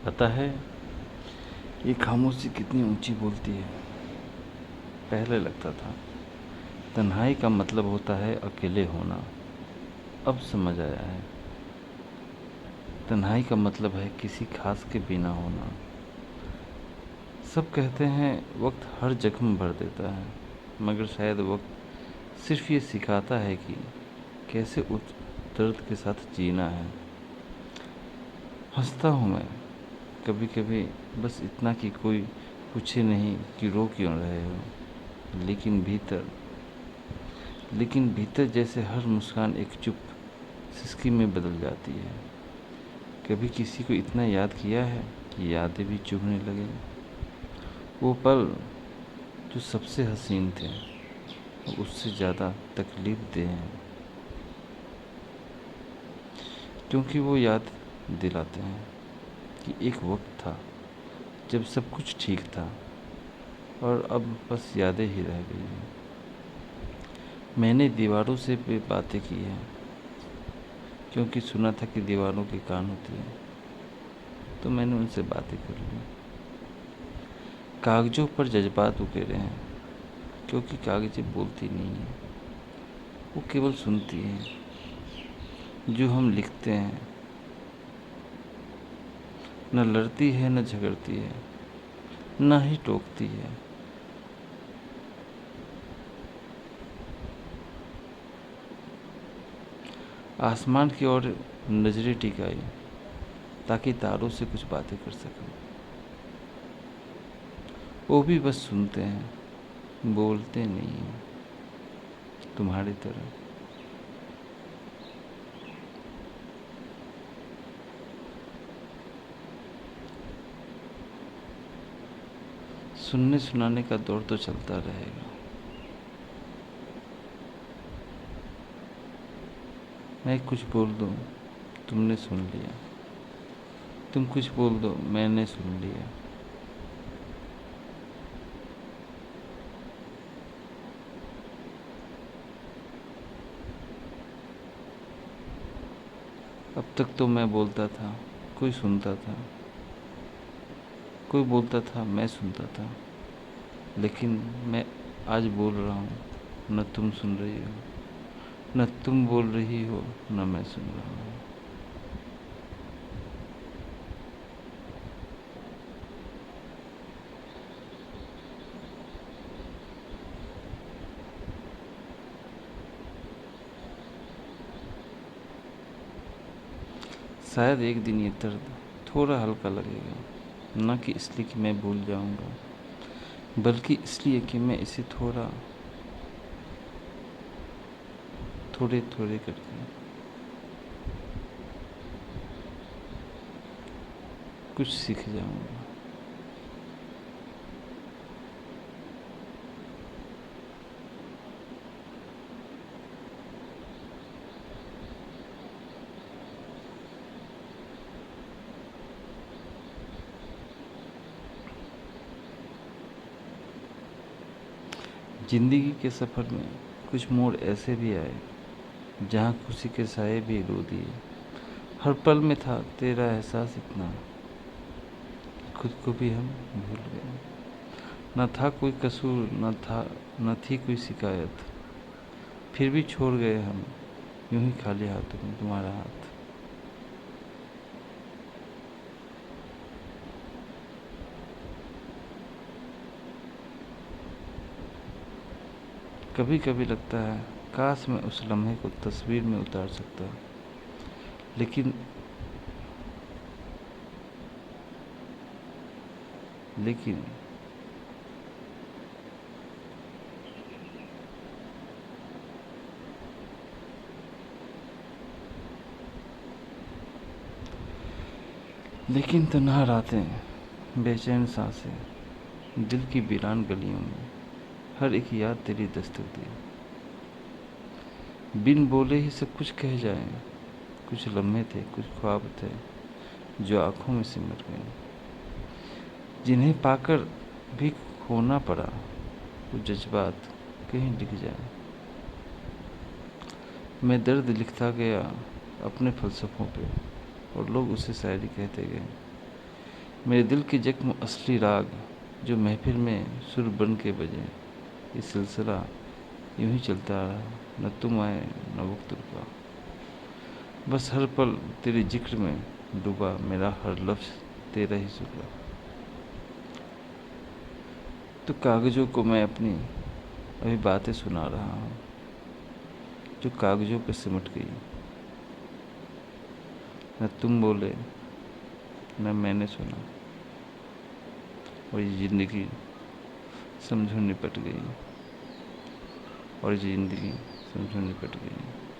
पता है ये खामोशी कितनी ऊंची बोलती है। पहले लगता था तन्हाई का मतलब होता है अकेले होना। अब समझ आया है तन्हाई का मतलब है किसी खास के बिना होना। सब कहते हैं वक्त हर जख्म भर देता है, मगर शायद वक्त सिर्फ ये सिखाता है कि कैसे उस दर्द के साथ जीना है। हंसता हूँ मैं कभी कभी, बस इतना कि कोई पूछे नहीं कि रो क्यों रहे हो। लेकिन भीतर जैसे हर मुस्कान एक चुप सिसकी में बदल जाती है। कभी किसी को इतना याद किया है कि यादें भी चुभने लगे। वो पल जो सबसे हसीन थे वो उससे ज़्यादा तकलीफ दे हैं, क्योंकि वो याद दिलाते हैं कि एक वक्त था जब सब कुछ ठीक था और अब बस यादें ही रह गई हैं। मैंने दीवारों से भी बातें की हैं, क्योंकि सुना था कि दीवारों के कान होती हैं, तो मैंने उनसे बातें कर ली। कागज़ों पर जज्बात उकेरे हैं, क्योंकि कागज़ें बोलती नहीं हैं, वो केवल सुनती हैं। जो हम लिखते हैं न लड़ती है न झगड़ती है, न ही टोकती है। आसमान की ओर नजरें टिकाई ताकि तारों से कुछ बातें कर सकूं। वो भी बस सुनते हैं, बोलते नहीं हैं, तुम्हारी तरह। सुनने सुनाने का दौर तो चलता रहेगा। मैं कुछ बोल दूं, तुमने सुन लिया। तुम कुछ बोल दो, मैंने सुन लिया। अब तक तो मैं बोलता था, कोई सुनता था, कोई बोलता था, मैं सुनता था। लेकिन मैं आज बोल रहा हूँ, न तुम सुन रही हो, न तुम बोल रही हो, न मैं सुन रहा हूँ। शायद एक दिन ये दर्द थोड़ा हल्का लगेगा, न कि इसलिए कि मैं भूल जाऊंगा, बल्कि इसलिए कि मैं इसे थोड़े थोड़े करके कुछ सीख जाऊंगा। जिंदगी के सफ़र में कुछ मोड़ ऐसे भी आए जहाँ खुशी के साए भी रो दिए। हर पल में था तेरा एहसास इतना कि खुद को भी हम भूल गए। न था कोई कसूर, न थी कोई शिकायत, फिर भी छोड़ गए हम यूं ही खाली हाथों में तुम्हारा हाथ। कभी कभी लगता है काश मैं उस लम्हे को तस्वीर में उतार सकता, लेकिन लेकिन लेकिन तन्हा रातें, बेचैन सांसें, दिल की वीरान गलियों में हर एक याद तेरी दस्तक दी। बिन बोले ही सब कुछ कह जाए। कुछ लम्हे थे, कुछ ख्वाब थे जो आंखों में सिमट गए, जिन्हें पाकर भी खोना पड़ा। वो जज्बात कहीं लिख जाए। मैं दर्द लिखता गया अपने फ़लसफ़ों पे, और लोग उसे शायरी कहते गए। मेरे दिल के जख्म असली राग जो महफिल में सुर बन के बजे। ये सिलसिला यूं ही चलता रहा, न तुम आए न वक्त रुका। बस हर पल तेरे जिक्र में डूबा, मेरा हर लफ्ज़ तेरा ही शुक्र। तो कागज़ों को मैं अपनी अभी बातें सुना रहा हूँ जो कागज़ों पे सिमट गई। न तुम बोले न मैंने सुना, और ये ज़िंदगी समझो निपट गई, और ये ज़िंदगी समझो निपट गई।